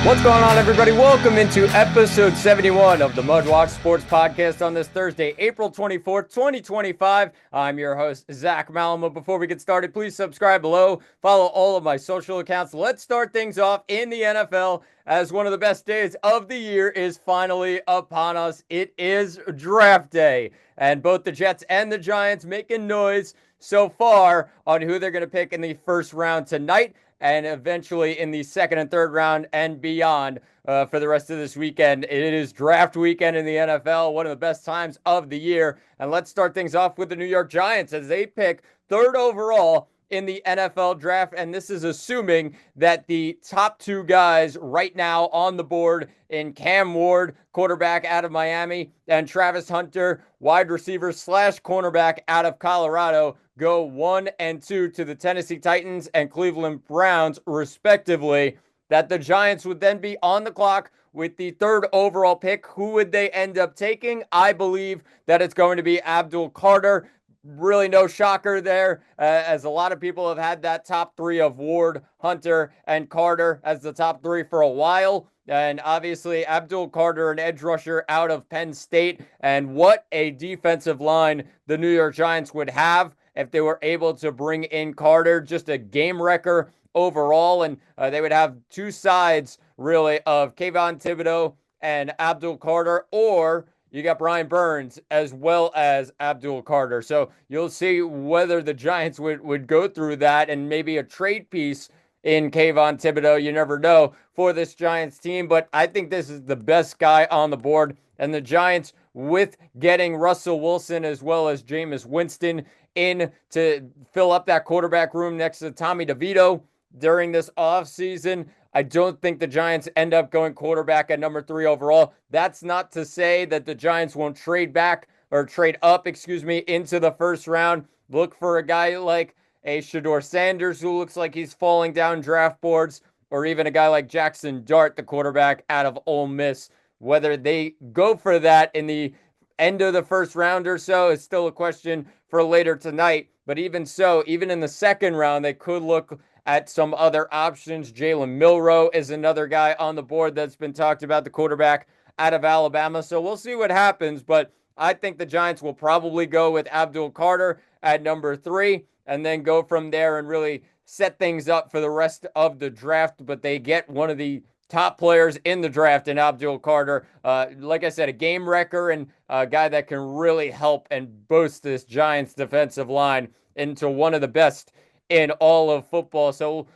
What's going on, everybody? Welcome into episode 71 of the MudWatch Sports Podcast on this Thursday, April 24th, 2025. I'm your host, Zach Malamo. Before we get started, please subscribe below. Follow all of my social accounts. Let's start things off in the NFL as one of the best days of the year is finally upon us. It is draft day, and both the Jets and the Giants making noise so far on who they're going to pick in the first round tonight, and eventually in the second and third round and beyond for the rest of this weekend. It is draft weekend in the NFL, one of the best times of the year. And let's start things off with the New York Giants as they pick third overall in the NFL draft. And this is assuming that the top two guys right now on the board in Cam Ward, quarterback out of Miami, and Travis Hunter, wide receiver / cornerback out of Colorado, go 1 and 2 to the Tennessee Titans and Cleveland Browns, respectively, that the Giants would then be on the clock with the third overall pick. Who would they end up taking? I believe that it's going to be Abdul Carter. Really no shocker there, as a lot of people have had that top three of Ward, Hunter, and Carter as the top three for a while. And obviously, Abdul Carter, an edge rusher out of Penn State. And what a defensive line the New York Giants would have if they were able to bring in Carter. Just a game wrecker overall. And they would have two sides, really, of Kayvon Thibodeau and Abdul Carter, or you got Brian Burns as well as Abdul Carter. So you'll see whether the Giants would go through that and maybe a trade piece in Kayvon Thibodeau. You never know for this Giants team, but I think this is the best guy on the board. And the Giants, with getting Russell Wilson as well as Jameis Winston in to fill up that quarterback room next to Tommy DeVito during this offseason, I don't think the Giants end up going quarterback at number 3 overall. That's not to say that the Giants won't trade up, into the first round. Look for a guy like a Shedeur Sanders, who looks like he's falling down draft boards, or even a guy like Jackson Dart, the quarterback out of Ole Miss. Whether they go for that in the end of the first round or so is still a question for later tonight. But even so, even in the second round, they could look at some other options. Jalen Milroe is another guy on the board that's been talked about, the quarterback out of Alabama. So we'll see what happens, but I think the Giants will probably go with Abdul Carter at number 3 and then go from there and really set things up for the rest of the draft. But they get one of the top players in the draft in Abdul Carter. Like I said, a game wrecker and a guy that can really help and boost this Giants defensive line into one of the best in all of football. So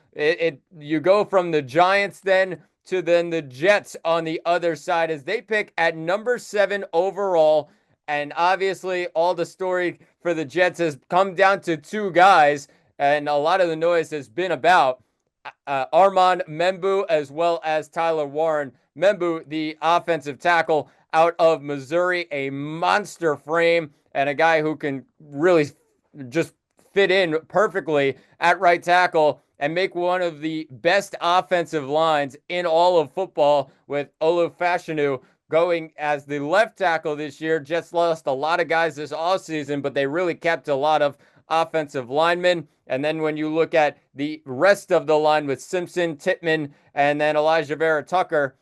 you go from the Giants then to the Jets on the other side as they pick at number 7 overall. And obviously all the story for the Jets has come down to two guys, and a lot of the noise has been about Armand Membou as well as Tyler Warren. Membou, the offensive tackle out of Missouri, a monster frame and a guy who can really just fit in perfectly at right tackle and make one of the best offensive lines in all of football, with Olu Fashanu going as the left tackle this year. Jets lost a lot of guys this offseason, but they really kept a lot of offensive linemen. And then when you look at the rest of the line with Simpson, Tippmann, and then Elijah Vera Tucker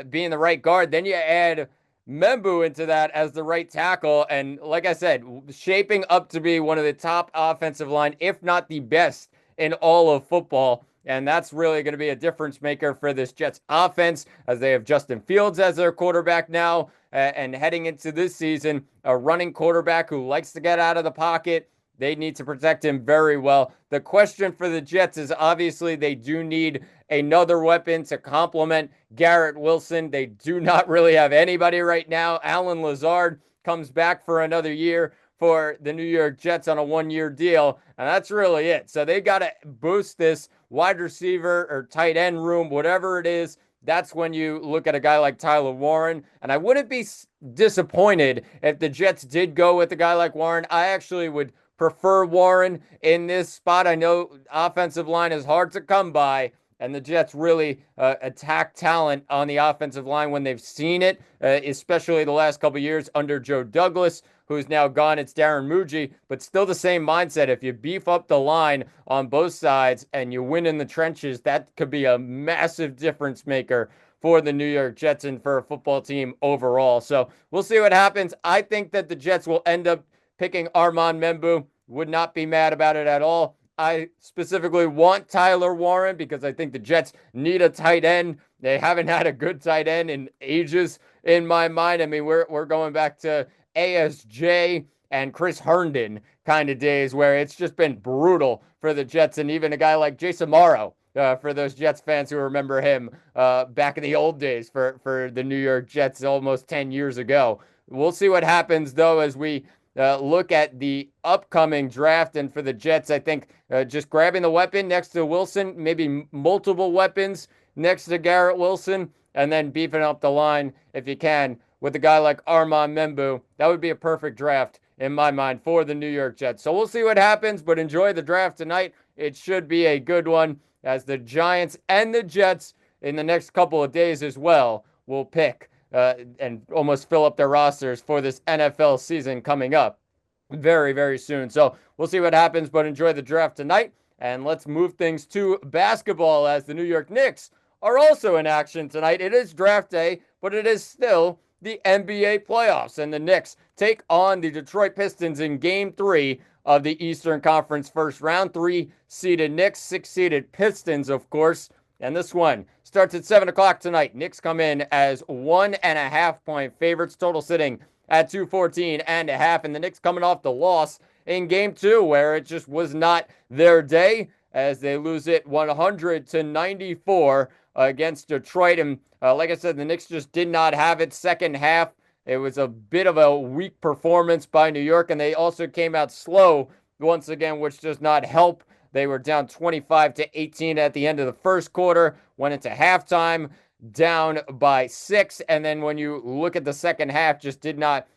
being the right guard, then you add Membou into that as the right tackle. And like I said, shaping up to be one of the top offensive line, if not the best in all of football. And that's really going to be a difference maker for this Jets offense, as they have Justin Fields as their quarterback now. And heading into this season, a running quarterback who likes to get out of the pocket. They need to protect him very well. The question for the Jets is obviously they do need another weapon to complement Garrett Wilson. They do not really have anybody right now. Alan Lazard comes back for another year for the New York Jets on a 1-year deal, and that's really it. So they got to boost this wide receiver or tight end room, whatever it is. That's when you look at a guy like Tyler Warren. And I wouldn't be disappointed if the Jets did go with a guy like Warren. I actually would prefer Warren in this spot. I know offensive line is hard to come by, and the Jets really attack talent on the offensive line when they've seen it, especially the last couple of years under Joe Douglas, who's now gone. It's Darren Muji, but still the same mindset. If you beef up the line on both sides and you win in the trenches, that could be a massive difference maker for the New York Jets and for a football team overall. So we'll see what happens. I think that the Jets will end up picking Armand Membu. Would not be mad about it at all. I specifically want Tyler Warren because I think the Jets need a tight end. They haven't had a good tight end in ages in my mind. I mean, we're going back to ASJ and Chris Herndon kind of days where it's just been brutal for the Jets, and even a guy like Jason Morrow, for those Jets fans who remember him back in the old days for the New York Jets almost 10 years ago. We'll see what happens, though, as we look at the upcoming draft. And for the Jets, I think just grabbing the weapon next to Wilson, maybe multiple weapons next to Garrett Wilson, and then beefing up the line if you can with a guy like Armand Membu. That would be a perfect draft in my mind for the New York Jets. So we'll see what happens, but enjoy the draft tonight. It should be a good one as the Giants and the Jets in the next couple of days as well will pick and almost fill up their rosters for this NFL season coming up very, very soon. So we'll see what happens, but enjoy the draft tonight. And let's move things to basketball as the New York Knicks are also in action tonight. It is draft day, but it is still the NBA playoffs, and the Knicks take on the Detroit Pistons in Game 3 of the Eastern Conference first round. 3-seeded Knicks, 6-seeded Pistons, of course. And this one starts at 7 o'clock tonight. Knicks come in as 1.5-point favorites, total sitting at 214.5. And the Knicks coming off the loss in Game 2, where it just was not their day, as they lose it 100-94 against Detroit. And like I said, the Knicks just did not have it second half. It was a bit of a weak performance by New York, and they also came out slow once again, which does not help. They were down 25-18 at the end of the first quarter, went into halftime down by 6, and then when you look at the second half, just did not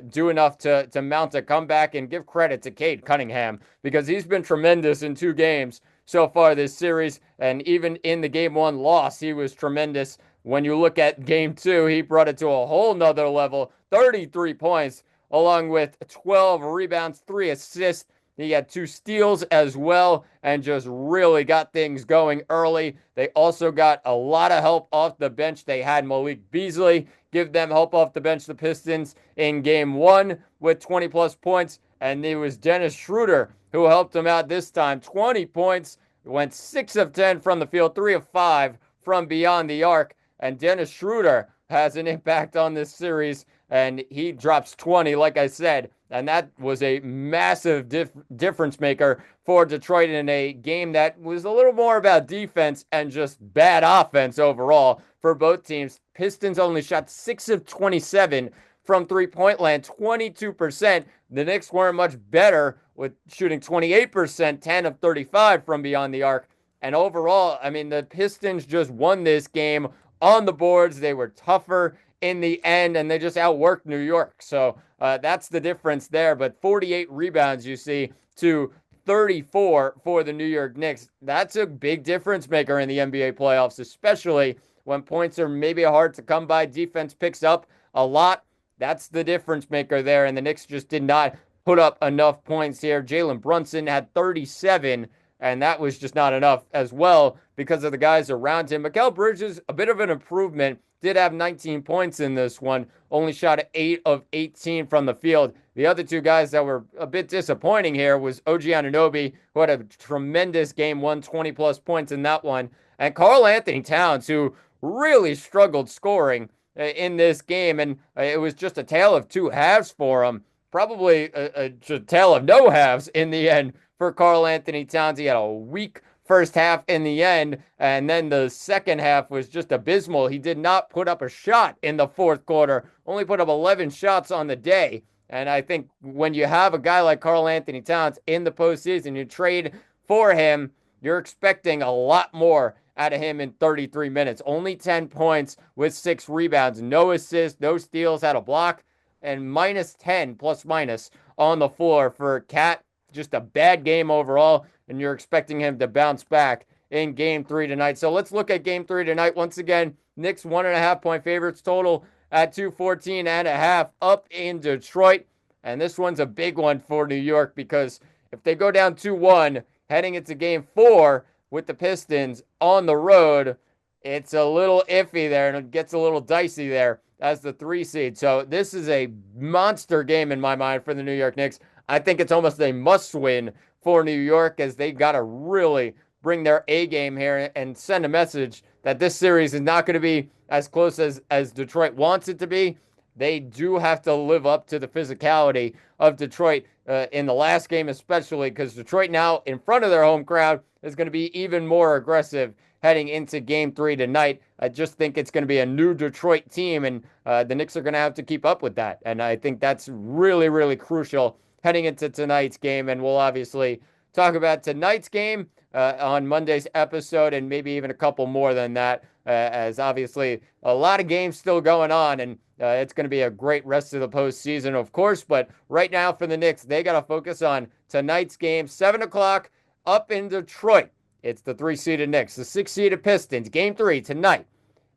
do enough to mount a comeback. And give credit to Cade Cunningham because he's been tremendous in 2 games so far this series, and even in the Game 1 loss, he was tremendous. When you look at Game 2, he brought it to a whole nother level, 33 points, along with 12 rebounds, 3 assists. He had 2 steals as well and just really got things going early. They also got a lot of help off the bench. They had Malik Beasley give them help off the bench, the Pistons, in Game 1 with 20-plus points. And it was Dennis Schroeder who helped them out this time. 20 points, went 6 of 10 from the field, 3 of 5 from beyond the arc. And Dennis Schroeder has an impact on this series, and he drops 20, like I said. And that was a massive difference maker for Detroit in a game that was a little more about defense and just bad offense overall for both teams. Pistons only shot 6 of 27 from three-point land, 22%. The Knicks weren't much better with shooting 28%, 10 of 35 from beyond the arc. And overall, I mean, the Pistons just won this game on the boards. They were tougher in the end, and they just outworked New York. So that's the difference there. But 48 rebounds, you see, to 34 for the New York Knicks. That's a big difference maker in the NBA playoffs, especially when points are maybe hard to come by. Defense picks up a lot. That's the difference maker there, and the Knicks just did not put up enough points here. Jalen Brunson had 37, and that was just not enough as well because of the guys around him. Mikal Bridges, a bit of an improvement, did have 19 points in this one, only shot 8 of 18 from the field. The other 2 guys that were a bit disappointing here was OG Anunoby, who had a tremendous game, 20-plus points in that one, and Karl Anthony Towns, who really struggled scoring in this game, and it was just a tale of 2 halves for him. Probably a tale of no halves in the end for Karl Anthony Towns. He had a weak first half in the end, and then the second half was just abysmal. He did not put up a shot in the fourth quarter, only put up 11 shots on the day. And I think when you have a guy like Karl Anthony Towns in the postseason, you trade for him, you're expecting a lot more out of him in 33 minutes. Only 10 points with 6 rebounds, no assists, no steals, had a block, and minus 10 plus minus on the floor for Cat. Just a bad game overall, and you're expecting him to bounce back in Game 3 tonight. So let's look at Game 3 tonight. Once again, Knicks 1.5-point favorites, total at 214.5 up in Detroit. And this one's a big one for New York because if they go down 2-1 heading into Game 4 with the Pistons on the road, it's a little iffy there, and it gets a little dicey there as the 3 seed. So this is a monster game in my mind for the New York Knicks. I think it's almost a must-win for New York, as they got to really bring their A game here and send a message that this series is not going to be as close as Detroit wants it to be. They do have to live up to the physicality of Detroit in the last game, especially because Detroit now in front of their home crowd is going to be even more aggressive heading into game 3 tonight. I just think it's going to be a new Detroit team, and the Knicks are going to have to keep up with that. And I think that's really, really crucial heading into tonight's game. And we'll obviously talk about tonight's game on Monday's episode, and maybe even a couple more than that, as obviously a lot of games still going on, and it's going to be a great rest of the postseason, of course. But right now for the Knicks, they got to focus on tonight's game, 7 o'clock up in Detroit. It's the 3-seeded Knicks, the 6-seeded Pistons, game 3 tonight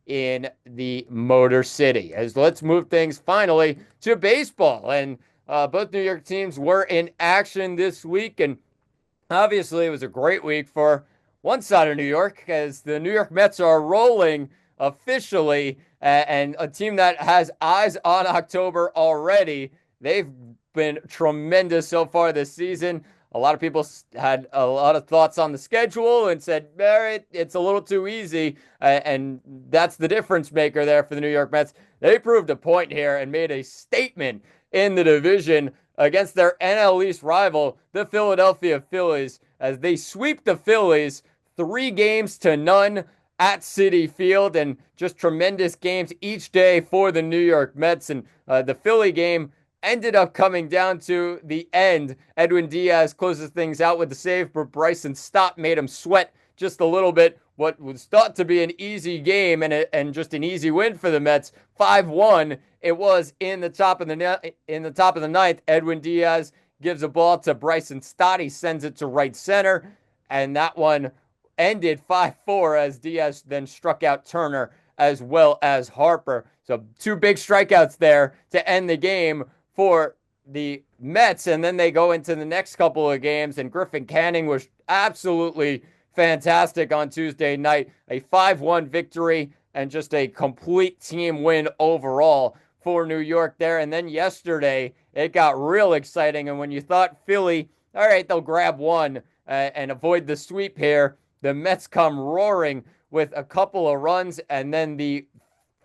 in the Motor City. As let's move things finally to baseball. And both New York teams were in action this week, and obviously it was a great week for one side of New York, as the New York Mets are rolling officially, and a team that has eyes on October already. They've been tremendous so far this season. A lot of people had a lot of thoughts on the schedule and said, it's a little too easy. And that's the difference maker there for the New York Mets. They proved a point here and made a statement in the division against their NL East rival, the Philadelphia Phillies, as they sweep the Phillies 3-0 at Citi Field, and just tremendous games each day for the New York Mets. And the Philly game ended up coming down to the end. Edwin Diaz closes things out with the save, but Bryson Stott made him sweat just a little bit. What was thought to be an easy game and just an easy win for the Mets, 5-1. It was in the top of the ninth. Edwin Diaz gives a ball to Bryson Stott. He sends it to right center, and that one ended 5-4 as Diaz then struck out Turner as well as Harper. So 2 big strikeouts there to end the game for the Mets, and then they go into the next couple of games, and Griffin Canning was absolutely fantastic on Tuesday night. A 5-1 victory and just a complete team win overall for New York there. And then yesterday, it got real exciting, and when you thought Philly, all right, they'll grab one and avoid the sweep here, the Mets come roaring with a couple of runs, and then the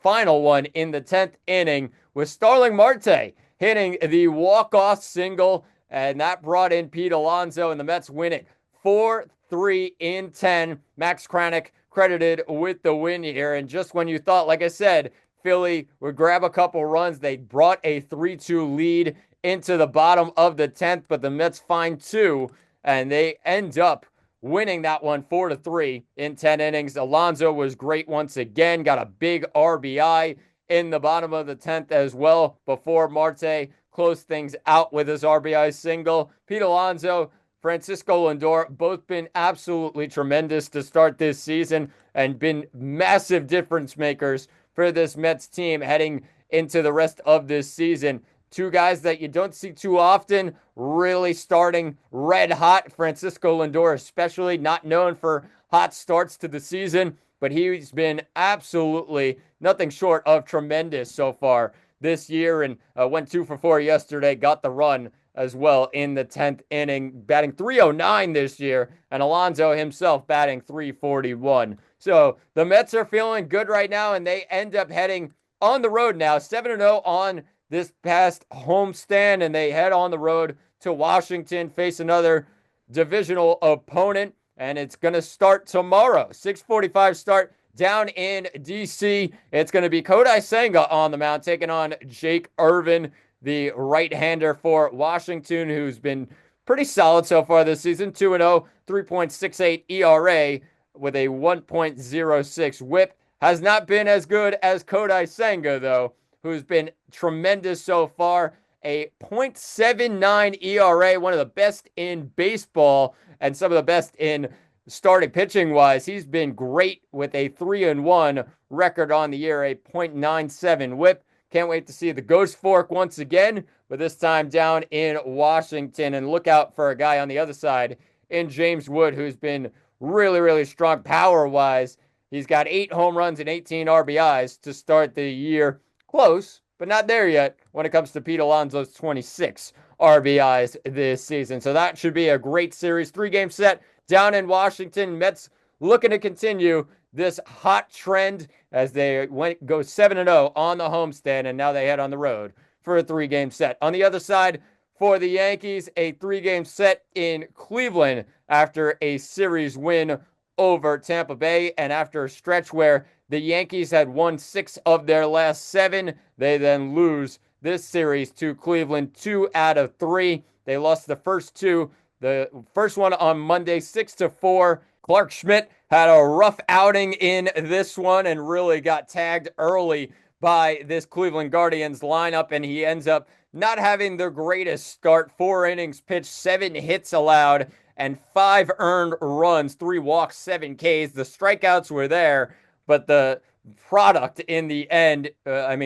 final one in the 10th inning with Starling Marte hitting the walk-off single, and that brought in Pete Alonso, and the Mets win it 4-3 in 10. Max Kranick credited with the win here, and just when you thought, like I said, Philly would grab a couple runs, they brought a 3-2 lead into the bottom of the 10th, but the Mets find 2, and they end up winning that one 4-3 in 10 innings. Alonso was great once again, got a big RBI in the bottom of the 10th as well before Marte closed things out with his RBI single. Pete Alonso, Francisco Lindor, both been absolutely tremendous to start this season and been massive difference makers for this Mets team heading into the rest of this season. 2 guys that you don't see too often really starting red hot. Francisco Lindor especially, not known for hot starts to the season, but he's been absolutely nothing short of tremendous so far this year, and went 2 for 4 yesterday, got the run as well in the 10th inning, batting .309 this year, and Alonso himself batting .341. So the Mets are feeling good right now, and they end up heading on the road now, 7-0 on this past homestand, and they head on the road to Washington, face another divisional opponent, and it's going to start tomorrow. 6:45 start down in D.C. It's going to be Kodai Senga on the mound, taking on Jake Irvin, the right-hander for Washington, who's been pretty solid so far this season. 2-0, 3.68 ERA with a 1.06 whip. Has not been as good as Kodai Senga, though, who's been tremendous so far. A .79 ERA, one of the best in baseball and some of the best in starting pitching wise. He's been great with a 3-1 record on the year, a .97 whip. Can't wait to see the Ghost Fork once again, but this time down in Washington. And look out for a guy on the other side in James Wood, who's been really, really strong power wise. He's got 8 home runs and 18 RBIs to start the year. Close, but not there yet when it comes to Pete Alonso's 26 RBIs this season. So that should be a great series. 3-game set down in Washington. Mets looking to continue this hot trend as they go 7-0 on the homestand, and now they head on the road for a 3-game set. On the other side, for the Yankees, a 3-game set in Cleveland after a series win over Tampa Bay, and after a stretch where the Yankees had won 6 of their last 7, they then lose this series to Cleveland 2 out of 3. They lost the first 2. The first one on Monday, 6-4. Clark Schmidt had a rough outing in this one and really got tagged early by this Cleveland Guardians lineup, and he ends up not having the greatest start. 4 innings pitched, 7 hits allowed, and 5 earned runs, 3 walks, 7 Ks. The strikeouts were there, but the product in the end,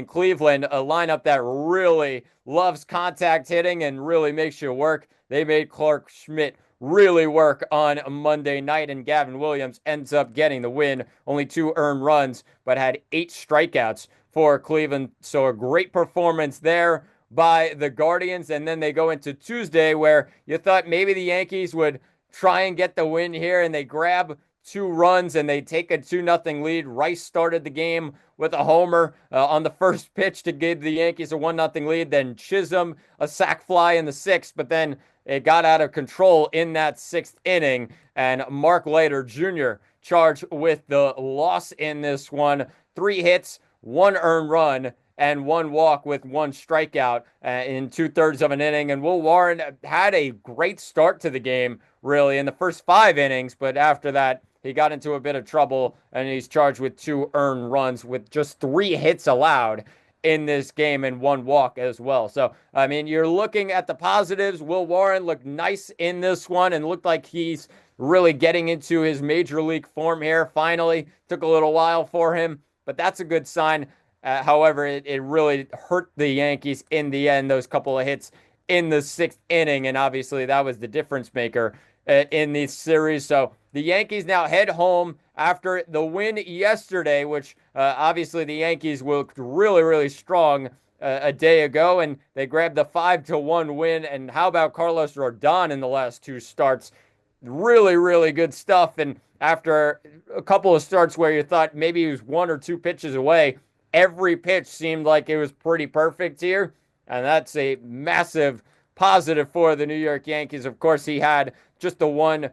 Cleveland, a lineup that really loves contact hitting and really makes you work. They made Clark Schmidt really work on Monday night, and Gavin Williams ends up getting the win. Only 2 earned runs, but had 8 strikeouts for Cleveland. So a great performance there by the Guardians. And then they go into Tuesday, where you thought maybe the Yankees would try and get the win here, and they grab 2 runs and they take a 2-0 lead. Rice started the game with a homer on the first pitch to give the Yankees a 1-0 lead. Then Chisholm, a sac fly in the 6th, but then it got out of control in that 6th inning, and Mark Leiter Jr. charged with the loss in this one. 3 hits, 1 earned run, and 1 walk with 1 strikeout in 2/3 of an inning. And Will Warren had a great start to the game, really, in the first 5 innings, but after that, he got into a bit of trouble, and he's charged with 2 earned runs with just 3 hits allowed in this game and 1 walk as well. So, you're looking at the positives. Will Warren looked nice in this one and looked like he's really getting into his major league form here. Finally, took a little while for him, but that's a good sign. However, it really hurt the Yankees in the end, those couple of hits in the 6th inning, and obviously that was the difference maker in this series. So the Yankees now head home after the win yesterday, which obviously the Yankees looked really, really strong a day ago, and they grabbed the 5-1 win. And how about Carlos Rodon in the last 2 starts? Really, really good stuff. And after a couple of starts where you thought maybe he was 1 or 2 pitches away, every pitch seemed like it was pretty perfect here. And that's a massive positive for the New York Yankees. Of course, he had just the 1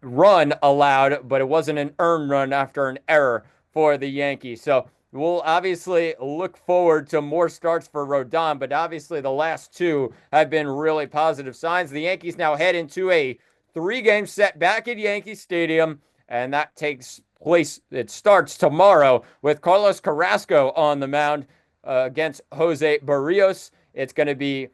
run allowed, but it wasn't an earned run after an error for the Yankees. So we'll obviously look forward to more starts for Rodon, but obviously the last 2 have been really positive signs. The Yankees now head into a 3-game set back at Yankee Stadium, and that takes place. It starts tomorrow with Carlos Carrasco on the mound against Jose Barrios. It's going to be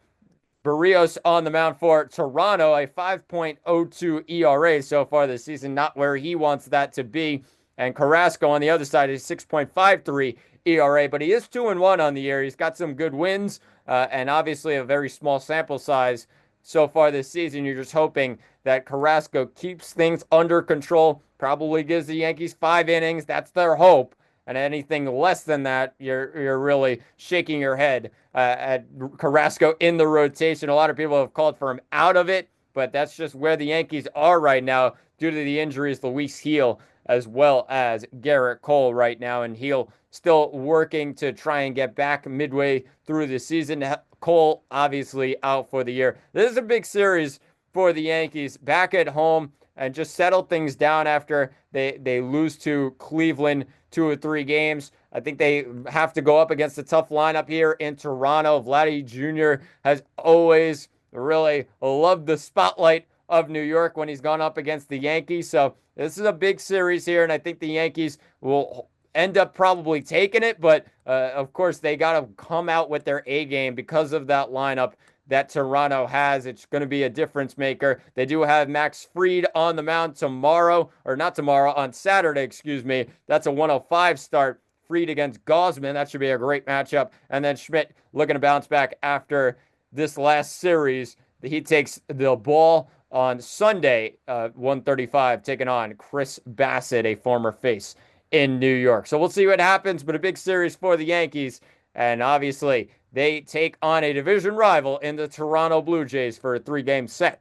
Barrios on the mound for Toronto, a 5.02 ERA so far this season, not where he wants that to be. And Carrasco on the other side is 6.53 ERA, but he is 2-1 on the year. He's got some good wins and obviously a very small sample size so far this season. You're just hoping that Carrasco keeps things under control, probably gives the Yankees 5 innings. That's their hope. And anything less than that, you're really shaking your head at Carrasco in the rotation. A lot of people have called for him out of it, but that's just where the Yankees are right now due to the injuries. Luis Gil as well as Garrett Cole right now, and Gil still working to try and get back midway through the season. Cole obviously out for the year. This is a big series for the Yankees back at home and just settle things down after they lose to Cleveland 2 or 3 games. I think they have to go up against a tough lineup here in Toronto. Vladdy Jr. has always really loved the spotlight of New York when he's gone up against the Yankees. So this is a big series here, and I think the Yankees will end up probably taking it. But, of course, they got to come out with their A game because of that lineup that Toronto has. It's going to be a difference maker. They do have Max Fried on the mound tomorrow, or not tomorrow, on Saturday, excuse me. That's a 105 start. Fried against Gausman. That should be a great matchup. And then Schmidt looking to bounce back after this last series. He takes the ball on Sunday, 1:35, taking on Chris Bassett, a former face in New York. So we'll see what happens, but a big series for the Yankees. And obviously, they take on a division rival in the Toronto Blue Jays for a 3-game set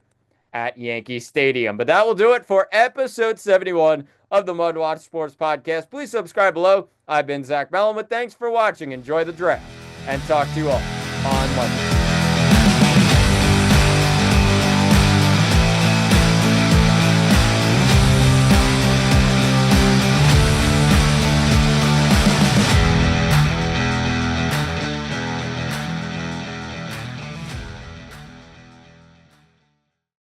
at Yankee Stadium. But that will do it for episode 71 of the MudWatch Sports Podcast. Please subscribe below. I've been Zach Mellon. Thanks for watching. Enjoy the draft, and talk to you all on Monday.